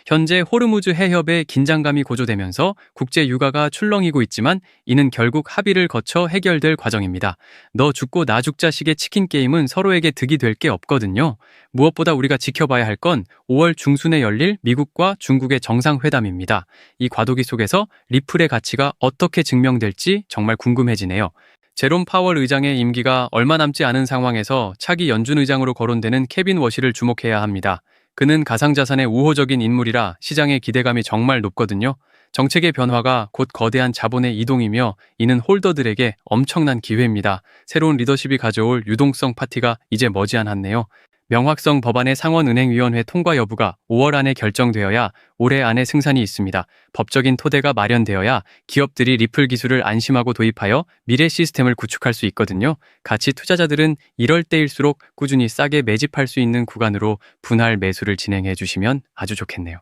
현재 호르무즈 해협의 긴장감이 고조되면서 국제 유가가 출렁이고 있지만 이는 결국 합의를 거쳐 해결될 과정입니다. 너 죽고 나 죽자식의 치킨 게임은 서로에게 득이 될 게 없거든요. 무엇보다 우리가 지켜봐야 할 건 5월 중순에 열릴 미국과 중국의 정상회담입니다. 이 과도기 속에서 리플의 가치가 어떻게 증명될지 정말 궁금해지네요. 제롬 파월 의장의 임기가 얼마 남지 않은 상황에서 차기 연준 의장으로 거론되는 케빈 워시를 주목해야 합니다. 그는 가상자산의 우호적인 인물이라 시장의 기대감이 정말 높거든요. 정책의 변화가 곧 거대한 자본의 이동이며 이는 홀더들에게 엄청난 기회입니다. 새로운 리더십이 가져올 유동성 파티가 이제 머지않았네요. 명확성 법안의 상원은행위원회 통과 여부가 5월 안에 결정되어야 올해 안에 승산이 있습니다. 법적인 토대가 마련되어야 기업들이 리플 기술을 안심하고 도입하여 미래 시스템을 구축할 수 있거든요. 가치 투자자들은 이럴 때일수록 꾸준히 싸게 매집할 수 있는 구간으로 분할 매수를 진행해 주시면 아주 좋겠네요.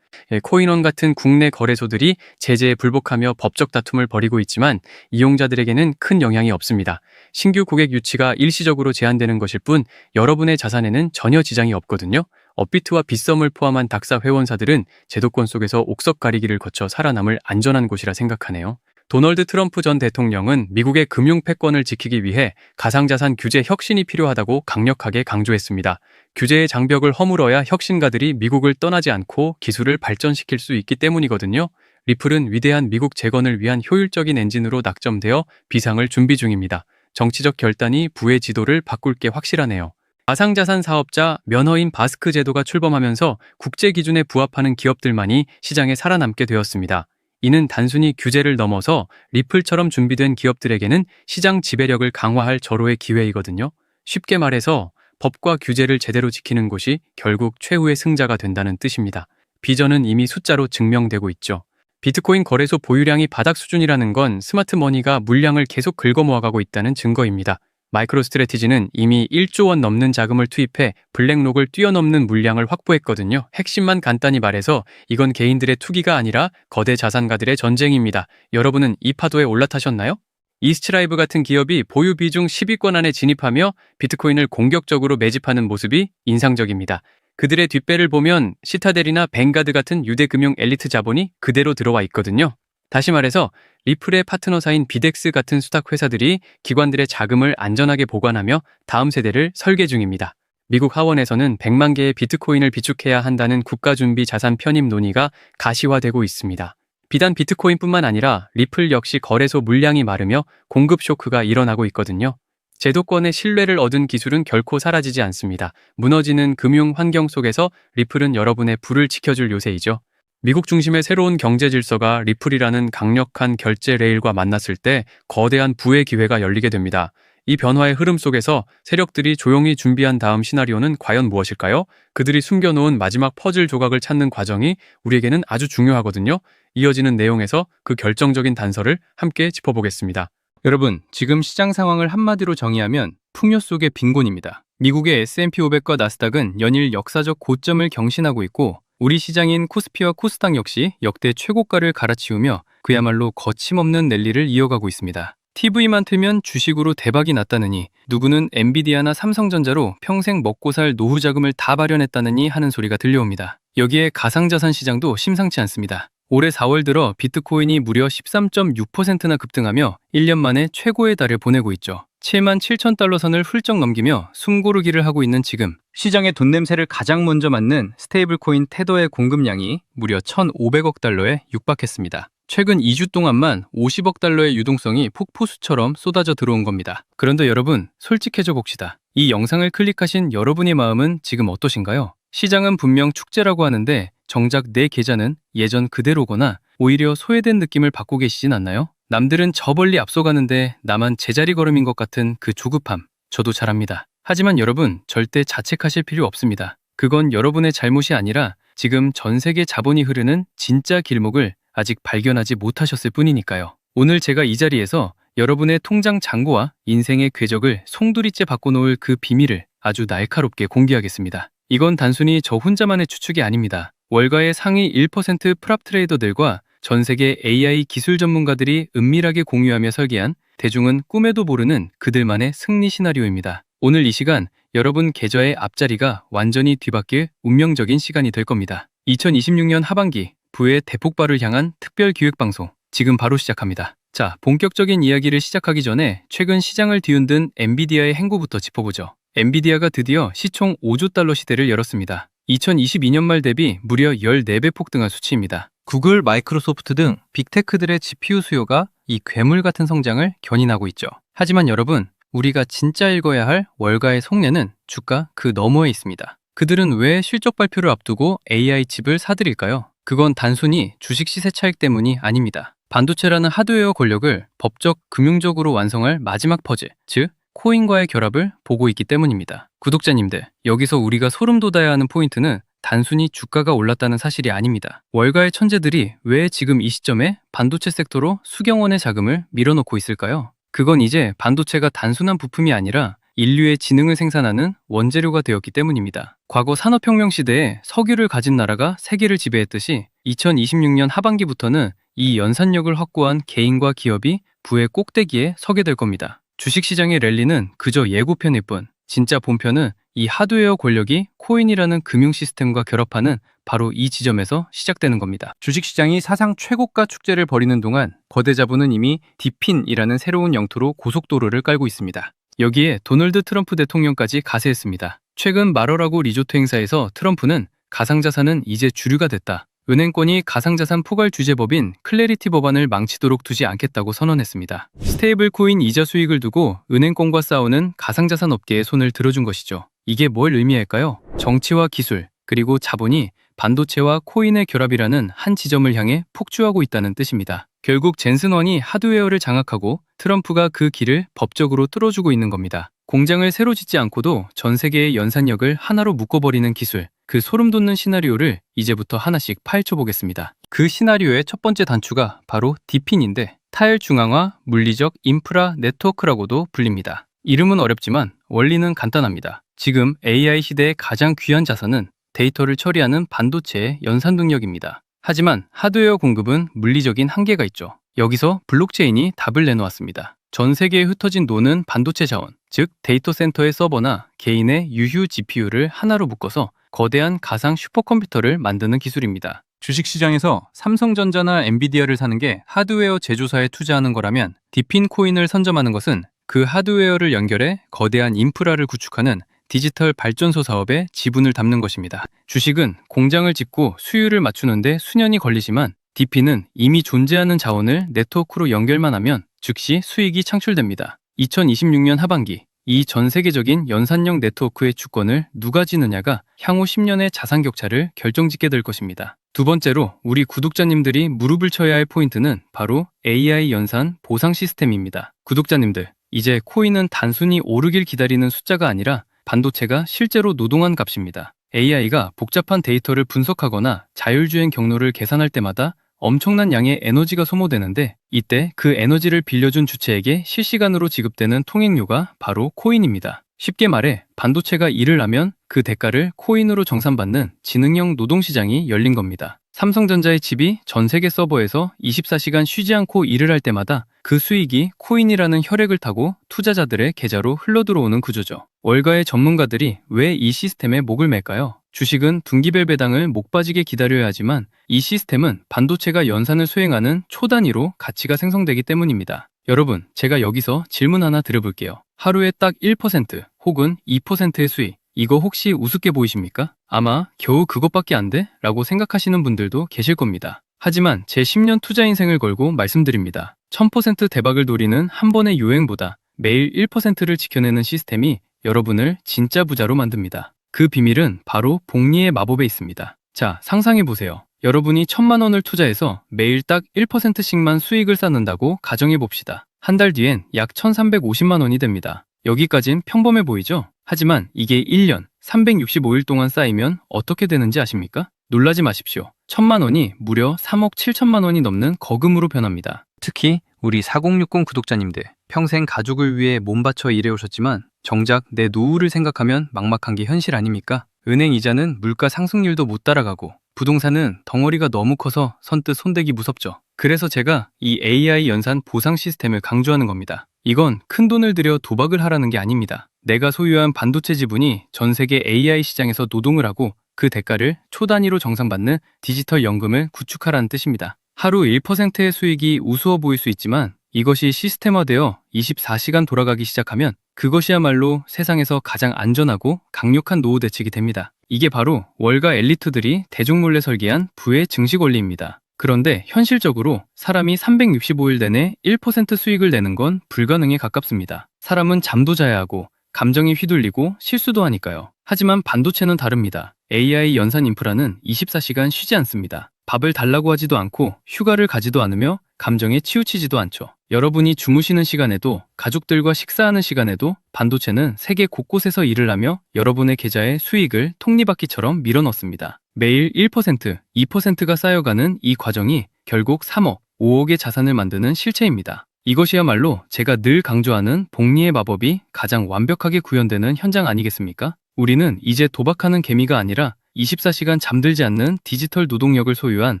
코인원 같은 국내 거래소들이 제재에 불복하며 법적 다툼을 벌이고 있지만 이용자들에게는 큰 영향이 없습니다. 신규 고객 유치가 일시적으로 제한되는 것일 뿐 여러분의 자산에는 전혀 지장이 없거든요. 업비트와 빗썸을 포함한 닥사 회원사들은 제도권 속에서 옥석 가리기를 거쳐 살아남을 안전한 곳이라 생각하네요. 도널드 트럼프 전 대통령은 미국의 금융 패권을 지키기 위해 가상자산 규제 혁신이 필요하다고 강력하게 강조했습니다. 규제의 장벽을 허물어야 혁신가들이 미국을 떠나지 않고 기술을 발전시킬 수 있기 때문이거든요. 리플은 위대한 미국 재건을 위한 효율적인 엔진으로 낙점되어 비상을 준비 중입니다. 정치적 결단이 부의 지도를 바꿀 게 확실하네요. 가상자산 사업자 면허인 바스크 제도가 출범하면서 국제 기준에 부합하는 기업들만이 시장에 살아남게 되었습니다. 이는 단순히 규제를 넘어서 리플처럼 준비된 기업들에게는 시장 지배력을 강화할 절호의 기회이거든요. 쉽게 말해서 법과 규제를 제대로 지키는 곳이 결국 최후의 승자가 된다는 뜻입니다. 비전은 이미 숫자로 증명되고 있죠. 비트코인 거래소 보유량이 바닥 수준이라는 건 스마트머니가 물량을 계속 긁어모아가고 있다는 증거입니다. 마이크로스트래티지는 이미 1조 원 넘는 자금을 투입해 블랙록을 뛰어넘는 물량을 확보했거든요. 핵심만 간단히 말해서 이건 개인들의 투기가 아니라 거대 자산가들의 전쟁입니다. 여러분은 이 파도에 올라타셨나요? 이스트라이브 같은 기업이 보유 비중 10위권 안에 진입하며 비트코인을 공격적으로 매집하는 모습이 인상적입니다. 그들의 뒷배를 보면 시타델이나 뱅가드 같은 유대 금융 엘리트 자본이 그대로 들어와 있거든요. 다시 말해서 리플의 파트너사인 비덱스 같은 수탁 회사들이 기관들의 자금을 안전하게 보관하며 다음 세대를 설계 중입니다. 미국 하원에서는 100만 개의 비트코인을 비축해야 한다는 국가준비 자산 편입 논의가 가시화되고 있습니다. 비단 비트코인뿐만 아니라 리플 역시 거래소 물량이 마르며 공급 쇼크가 일어나고 있거든요. 제도권의 신뢰를 얻은 기술은 결코 사라지지 않습니다. 무너지는 금융 환경 속에서 리플은 여러분의 부를 지켜줄 요새이죠. 미국 중심의 새로운 경제 질서가 리플이라는 강력한 결제 레일과 만났을 때 거대한 부의 기회가 열리게 됩니다. 이 변화의 흐름 속에서 세력들이 조용히 준비한 다음 시나리오는 과연 무엇일까요? 그들이 숨겨놓은 마지막 퍼즐 조각을 찾는 과정이 우리에게는 아주 중요하거든요. 이어지는 내용에서 그 결정적인 단서를 함께 짚어보겠습니다. 여러분, 지금 시장 상황을 한마디로 정의하면 풍요 속의 빈곤입니다. 미국의 S&P 500과 나스닥은 연일 역사적 고점을 경신하고 있고 우리 시장인 코스피와 코스닥 역시 역대 최고가를 갈아치우며 그야말로 거침없는 랠리를 이어가고 있습니다. TV만 틀면 주식으로 대박이 났다느니 누구는 엔비디아나 삼성전자로 평생 먹고 살 노후 자금을 다 발현했다느니 하는 소리가 들려옵니다. 여기에 가상자산 시장도 심상치 않습니다. 올해 4월 들어 비트코인이 무려 13.6%나 급등하며 1년 만에 최고의 달을 보내고 있죠. 7만 7천 달러 선을 훌쩍 넘기며 숨고르기를 하고 있는 지금 시장의 돈 냄새를 가장 먼저 맡는 스테이블코인 테더의 공급량이 무려 1,500억 달러에 육박했습니다. 최근 2주 동안만 50억 달러의 유동성이 폭포수처럼 쏟아져 들어온 겁니다. 그런데 여러분, 솔직해져 봅시다. 이 영상을 클릭하신 여러분의 마음은 지금 어떠신가요? 시장은 분명 축제라고 하는데 정작 내 계좌는 예전 그대로거나 오히려 소외된 느낌을 받고 계시진 않나요? 남들은 저 멀리 앞서가는데 나만 제자리 걸음인 것 같은 그 조급함, 저도 잘 압니다. 하지만 여러분, 절대 자책하실 필요 없습니다. 그건 여러분의 잘못이 아니라 지금 전 세계 자본이 흐르는 진짜 길목을 아직 발견하지 못하셨을 뿐이니까요. 오늘 제가 이 자리에서 여러분의 통장 잔고와 인생의 궤적을 송두리째 바꿔놓을 그 비밀을 아주 날카롭게 공개하겠습니다. 이건 단순히 저 혼자만의 추측이 아닙니다. 월가의 상위 1% 프랍 트레이더들과 전 세계 AI 기술 전문가들이 은밀하게 공유하며 설계한 대중은 꿈에도 모르는 그들만의 승리 시나리오입니다. 오늘 이 시간 여러분 계좌의 앞자리가 완전히 뒤바뀔 운명적인 시간이 될 겁니다. 2026년 하반기 부의 대폭발을 향한 특별 기획방송 지금 바로 시작합니다. 자, 본격적인 이야기를 시작하기 전에 최근 시장을 뒤흔든 엔비디아의 행보부터 짚어보죠. 엔비디아가 드디어 시총 5조 달러 시대를 열었습니다. 2022년 말 대비 무려 14배 폭등한 수치입니다. 구글, 마이크로소프트 등 빅테크들의 GPU 수요가 이 괴물 같은 성장을 견인하고 있죠. 하지만 여러분, 우리가 진짜 읽어야 할 월가의 속내는 주가 그 너머에 있습니다. 그들은 왜 실적 발표를 앞두고 AI 칩을 사들일까요? 그건 단순히 주식 시세 차익 때문이 아닙니다. 반도체라는 하드웨어 권력을 법적, 금융적으로 완성할 마지막 퍼즐, 즉 코인과의 결합을 보고 있기 때문입니다. 구독자님들, 여기서 우리가 소름 돋아야 하는 포인트는 단순히 주가가 올랐다는 사실이 아닙니다. 월가의 천재들이 왜 지금 이 시점에 반도체 섹터로 수경 원의 자금을 밀어넣고 있을까요? 그건 이제 반도체가 단순한 부품이 아니라 인류의 지능을 생산하는 원재료가 되었기 때문입니다. 과거 산업혁명 시대에 석유를 가진 나라가 세계를 지배했듯이 2026년 하반기부터는 이 연산력을 확보한 개인과 기업이 부의 꼭대기에 서게 될 겁니다. 주식시장의 랠리는 그저 예고편일 뿐, 진짜 본편은 이 하드웨어 권력이 코인이라는 금융 시스템과 결합하는 바로 이 지점에서 시작되는 겁니다. 주식시장이 사상 최고가 축제를 벌이는 동안 거대 자본은 이미 디핀이라는 새로운 영토로 고속도로를 깔고 있습니다. 여기에 도널드 트럼프 대통령까지 가세했습니다. 최근 마러라고 리조트 행사에서 트럼프는 가상자산은 이제 주류가 됐다. 은행권이 가상자산 포괄 규제법인 클래리티 법안을 망치도록 두지 않겠다고 선언했습니다. 스테이블 코인 이자 수익을 두고 은행권과 싸우는 가상자산 업계에 손을 들어준 것이죠. 이게 뭘 의미할까요? 정치와 기술, 그리고 자본이 반도체와 코인의 결합이라는 한 지점을 향해 폭주하고 있다는 뜻입니다. 결국 젠슨원이 하드웨어를 장악하고 트럼프가 그 길을 법적으로 뚫어주고 있는 겁니다. 공장을 새로 짓지 않고도 전 세계의 연산력을 하나로 묶어버리는 기술, 그 소름 돋는 시나리오를 이제부터 하나씩 파헤쳐 보겠습니다. 그 시나리오의 첫 번째 단추가 바로 디핀인데 타일 중앙화 물리적 인프라 네트워크라고도 불립니다. 이름은 어렵지만 원리는 간단합니다. 지금 AI 시대의 가장 귀한 자산은 데이터를 처리하는 반도체의 연산 능력입니다. 하지만 하드웨어 공급은 물리적인 한계가 있죠. 여기서 블록체인이 답을 내놓았습니다. 전 세계에 흩어진 노는 반도체 자원, 즉 데이터 센터의 서버나 개인의 유휴 GPU를 하나로 묶어서 거대한 가상 슈퍼컴퓨터를 만드는 기술입니다. 주식시장에서 삼성전자나 엔비디아를 사는 게 하드웨어 제조사에 투자하는 거라면 디핀 코인을 선점하는 것은 그 하드웨어를 연결해 거대한 인프라를 구축하는 디지털 발전소 사업에 지분을 담는 것입니다. 주식은 공장을 짓고 수율을 맞추는데 수년이 걸리지만 디핀은 이미 존재하는 자원을 네트워크로 연결만 하면 즉시 수익이 창출됩니다. 2026년 하반기 이 전 세계적인 연산력 네트워크의 주권을 누가 지느냐가 향후 10년의 자산 격차를 결정짓게 될 것입니다. 두 번째로 우리 구독자님들이 무릎을 쳐야 할 포인트는 바로 AI 연산 보상 시스템입니다. 구독자님들, 이제 코인은 단순히 오르길 기다리는 숫자가 아니라 반도체가 실제로 노동한 값입니다. AI가 복잡한 데이터를 분석하거나 자율주행 경로를 계산할 때마다 엄청난 양의 에너지가 소모되는데 이때 그 에너지를 빌려준 주체에게 실시간으로 지급되는 통행료가 바로 코인입니다. 쉽게 말해 반도체가 일을 하면 그 대가를 코인으로 정산받는 지능형 노동시장이 열린 겁니다. 삼성전자의 칩이 전 세계 서버에서 24시간 쉬지 않고 일을 할 때마다 그 수익이 코인이라는 혈액을 타고 투자자들의 계좌로 흘러들어오는 구조죠. 월가의 전문가들이 왜 이 시스템에 목을 맬까요? 주식은 분기별 배당을 목 빠지게 기다려야 하지만 이 시스템은 반도체가 연산을 수행하는 초단위로 가치가 생성되기 때문입니다. 여러분, 제가 여기서 질문 하나 드려볼게요. 하루에 딱 1% 혹은 2%의 수익, 이거 혹시 우습게 보이십니까? 아마 겨우 그것밖에 안 돼? 라고 생각하시는 분들도 계실 겁니다. 하지만 제 10년 투자 인생을 걸고 말씀드립니다. 1000% 대박을 노리는 한 번의 요행보다 매일 1%를 지켜내는 시스템이 여러분을 진짜 부자로 만듭니다. 그 비밀은 바로 복리의 마법에 있습니다. 자, 상상해보세요. 여러분이 1000만 원을 투자해서 매일 딱 1%씩만 수익을 쌓는다고 가정해봅시다. 한 달 뒤엔 약 1350만 원이 됩니다. 여기까진 평범해 보이죠? 하지만 이게 1년 365일 동안 쌓이면 어떻게 되는지 아십니까? 놀라지 마십시오. 1000만 원이 무려 3억 7천만 원이 넘는 거금으로 변합니다. 특히 우리 4060 구독자님들, 평생 가족을 위해 몸 바쳐 일해오셨지만 정작 내 노후를 생각하면 막막한 게 현실 아닙니까? 은행 이자는 물가 상승률도 못 따라가고 부동산은 덩어리가 너무 커서 선뜻 손대기 무섭죠. 그래서 제가 이 AI 연산 보상 시스템을 강조하는 겁니다. 이건 큰 돈을 들여 도박을 하라는 게 아닙니다. 내가 소유한 반도체 지분이 전 세계 AI 시장에서 노동을 하고 그 대가를 초 단위로 정산받는 디지털 연금을 구축하라는 뜻입니다. 하루 1%의 수익이 우스워 보일 수 있지만 이것이 시스템화되어 24시간 돌아가기 시작하면 그것이야말로 세상에서 가장 안전하고 강력한 노후 대책이 됩니다. 이게 바로 월가 엘리트들이 대중몰래 설계한 부의 증식 원리입니다. 그런데 현실적으로 사람이 365일 내내 1% 수익을 내는 건 불가능에 가깝습니다. 사람은 잠도 자야 하고 감정이 휘둘리고 실수도 하니까요. 하지만 반도체는 다릅니다. AI 연산 인프라는 24시간 쉬지 않습니다. 밥을 달라고 하지도 않고 휴가를 가지도 않으며 감정에 치우치지도 않죠. 여러분이 주무시는 시간에도 가족들과 식사하는 시간에도 반도체는 세계 곳곳에서 일을 하며 여러분의 계좌에 수익을 톱니바퀴처럼 밀어넣습니다. 매일 1%, 2%가 쌓여가는 이 과정이 결국 3억, 5억의 자산을 만드는 실체입니다. 이것이야말로 제가 늘 강조하는 복리의 마법이 가장 완벽하게 구현되는 현장 아니겠습니까? 우리는 이제 도박하는 개미가 아니라 24시간 잠들지 않는 디지털 노동력을 소유한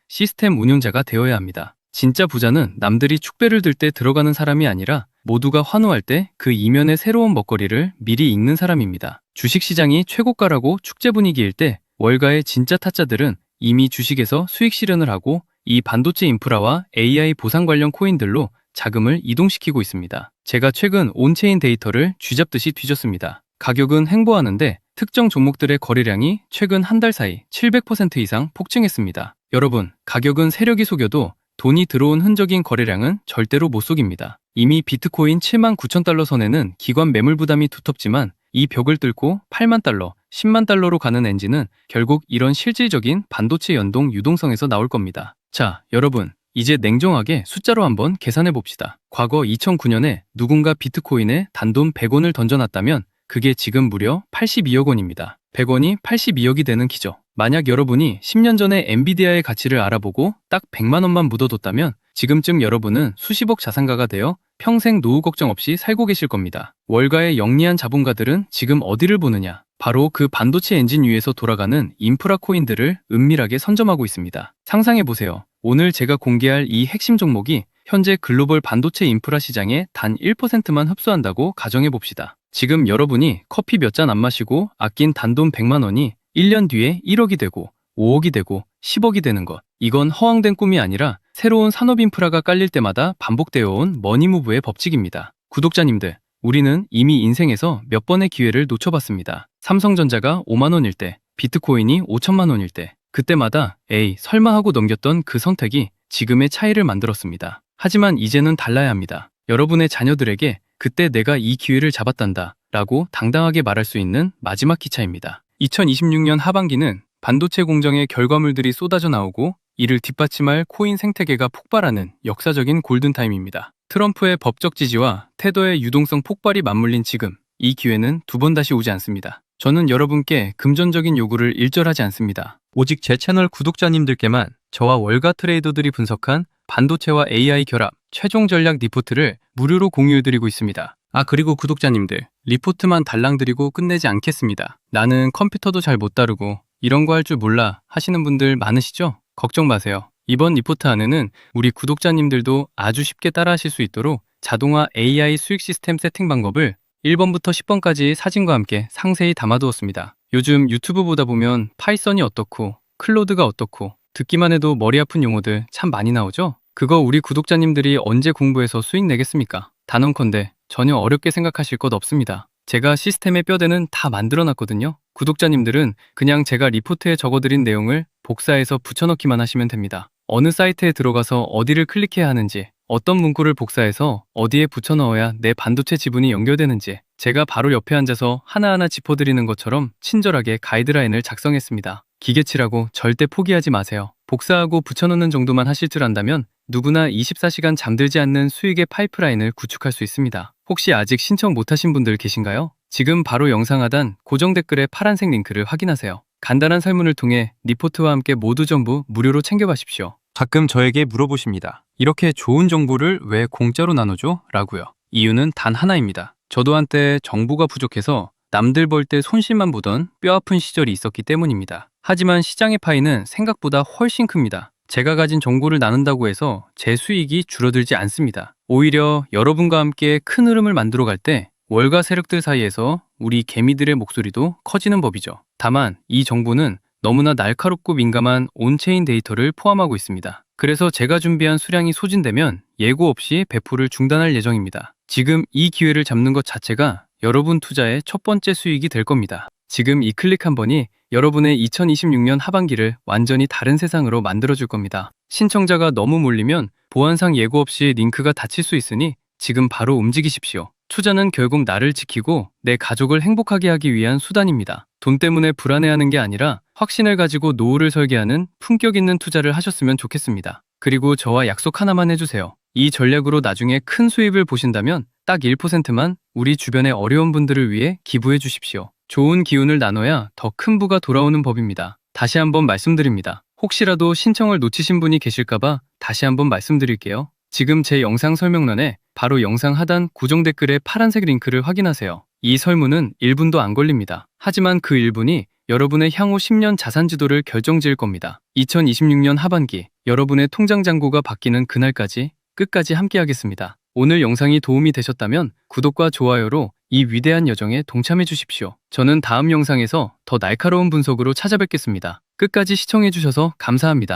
시스템 운용자가 되어야 합니다. 진짜 부자는 남들이 축배를 들 때 들어가는 사람이 아니라 모두가 환호할 때 그 이면의 새로운 먹거리를 미리 읽는 사람입니다. 주식시장이 최고가라고 축제 분위기일 때 월가의 진짜 타짜들은 이미 주식에서 수익 실현을 하고 이 반도체 인프라와 AI 보상 관련 코인들로 자금을 이동시키고 있습니다. 제가 최근 온체인 데이터를 쥐잡듯이 뒤졌습니다. 가격은 횡보하는데 특정 종목들의 거래량이 최근 한 달 사이 700% 이상 폭증했습니다. 여러분, 가격은 세력이 속여도 돈이 들어온 흔적인 거래량은 절대로 못 속입니다. 이미 비트코인 7만 9천 달러 선에는 기관 매물 부담이 두텁지만 이 벽을 뚫고 8만 달러, 10만 달러로 가는 엔진은 결국 이런 실질적인 반도체 연동 유동성에서 나올 겁니다. 자, 여러분, 이제 냉정하게 숫자로 한번 계산해 봅시다. 과거 2009년에 누군가 비트코인에 단돈 100원을 던져놨다면 그게 지금 무려 82억 원입니다. 100원이 82억이 되는 기죠. 만약 여러분이 10년 전에 엔비디아의 가치를 알아보고 딱 100만 원만 묻어뒀다면 지금쯤 여러분은 수십억 자산가가 되어 평생 노후 걱정 없이 살고 계실 겁니다. 월가의 영리한 자본가들은 지금 어디를 보느냐? 바로 그 반도체 엔진 위에서 돌아가는 인프라 코인들을 은밀하게 선점하고 있습니다. 상상해보세요. 오늘 제가 공개할 이 핵심 종목이 현재 글로벌 반도체 인프라 시장의 단 1%만 흡수한다고 가정해봅시다. 지금 여러분이 커피 몇 잔 안 마시고 아낀 단돈 100만 원이 1년 뒤에 1억이 되고 5억이 되고 10억이 되는 것. 이건 허황된 꿈이 아니라 새로운 산업 인프라가 깔릴 때마다 반복되어 온 머니무브의 법칙입니다. 구독자님들, 우리는 이미 인생에서 몇 번의 기회를 놓쳐봤습니다. 삼성전자가 5만 원일 때, 비트코인이 5천만 원일 때, 그때마다 에이 설마 하고 넘겼던 그 선택이 지금의 차이를 만들었습니다. 하지만 이제는 달라야 합니다. 여러분의 자녀들에게 그때 내가 이 기회를 잡았단다 라고 당당하게 말할 수 있는 마지막 기차입니다. 2026년 하반기는 반도체 공정의 결과물들이 쏟아져 나오고 이를 뒷받침할 코인 생태계가 폭발하는 역사적인 골든타임입니다. 트럼프의 법적 지지와 테더의 유동성 폭발이 맞물린 지금, 이 기회는 두 번 다시 오지 않습니다. 저는 여러분께 금전적인 요구를 일절하지 않습니다. 오직 제 채널 구독자님들께만 저와 월가 트레이더들이 분석한 반도체와 AI 결합 최종 전략 리포트를 무료로 공유해드리고 있습니다. 그리고 구독자님들, 리포트만 달랑 드리고 끝내지 않겠습니다. 나는 컴퓨터도 잘 못 다루고 이런 거 할 줄 몰라 하시는 분들 많으시죠? 걱정 마세요. 이번 리포트 안에는 우리 구독자님들도 아주 쉽게 따라하실 수 있도록 자동화 AI 수익 시스템 세팅 방법을 1번부터 10번까지 사진과 함께 상세히 담아두었습니다. 요즘 유튜브 보다 보면 파이썬이 어떻고 클로드가 어떻고 듣기만 해도 머리 아픈 용어들 참 많이 나오죠? 그거 우리 구독자님들이 언제 공부해서 수익 내겠습니까? 단언컨대 전혀 어렵게 생각하실 것 없습니다. 제가 시스템의 뼈대는 다 만들어놨거든요. 구독자님들은 그냥 제가 리포트에 적어드린 내용을 복사해서 붙여넣기만 하시면 됩니다. 어느 사이트에 들어가서 어디를 클릭해야 하는지, 어떤 문구를 복사해서 어디에 붙여넣어야 내 반도체 지분이 연결되는지 제가 바로 옆에 앉아서 하나하나 짚어드리는 것처럼 친절하게 가이드라인을 작성했습니다. 기계치라고 절대 포기하지 마세요. 복사하고 붙여넣는 정도만 하실 줄 안다면 누구나 24시간 잠들지 않는 수익의 파이프라인을 구축할 수 있습니다. 혹시 아직 신청 못하신 분들 계신가요? 지금 바로 영상 하단 고정 댓글에 파란색 링크를 확인하세요. 간단한 설문을 통해 리포트와 함께 모두 전부 무료로 챙겨가십시오. 가끔 저에게 물어보십니다. 이렇게 좋은 정보를 왜 공짜로 나눠줘? 라고요. 이유는 단 하나입니다. 저도 한때 정보가 부족해서 남들 벌 때 손실만 보던 뼈아픈 시절이 있었기 때문입니다. 하지만 시장의 파이는 생각보다 훨씬 큽니다. 제가 가진 정보를 나눈다고 해서 제 수익이 줄어들지 않습니다. 오히려 여러분과 함께 큰 흐름을 만들어 갈 때 월가 세력들 사이에서 우리 개미들의 목소리도 커지는 법이죠. 다만 이 정보는 너무나 날카롭고 민감한 온체인 데이터를 포함하고 있습니다. 그래서 제가 준비한 수량이 소진되면 예고 없이 배포를 중단할 예정입니다. 지금 이 기회를 잡는 것 자체가 여러분 투자의 첫 번째 수익이 될 겁니다. 지금 이 클릭 한 번이 여러분의 2026년 하반기를 완전히 다른 세상으로 만들어줄 겁니다. 신청자가 너무 몰리면 보안상 예고 없이 링크가 닫힐 수 있으니 지금 바로 움직이십시오. 투자는 결국 나를 지키고 내 가족을 행복하게 하기 위한 수단입니다. 돈 때문에 불안해하는 게 아니라 확신을 가지고 노후를 설계하는 품격 있는 투자를 하셨으면 좋겠습니다. 그리고 저와 약속 하나만 해주세요. 이 전략으로 나중에 큰 수입을 보신다면 딱 1%만 우리 주변의 어려운 분들을 위해 기부해 주십시오. 좋은 기운을 나눠야 더 큰 부가 돌아오는 법입니다. 다시 한번 말씀드립니다. 혹시라도 신청을 놓치신 분이 계실까봐 다시 한번 말씀드릴게요. 지금 제 영상 설명란에 바로 영상 하단 고정 댓글의 파란색 링크를 확인하세요. 이 설문은 1분도 안 걸립니다. 하지만 그 1분이 여러분의 향후 10년 자산 지도를 결정지을 겁니다. 2026년 하반기 여러분의 통장 잔고가 바뀌는 그날까지 끝까지 함께하겠습니다. 오늘 영상이 도움이 되셨다면 구독과 좋아요로 이 위대한 여정에 동참해 주십시오. 저는 다음 영상에서 더 날카로운 분석으로 찾아뵙겠습니다. 끝까지 시청해 주셔서 감사합니다.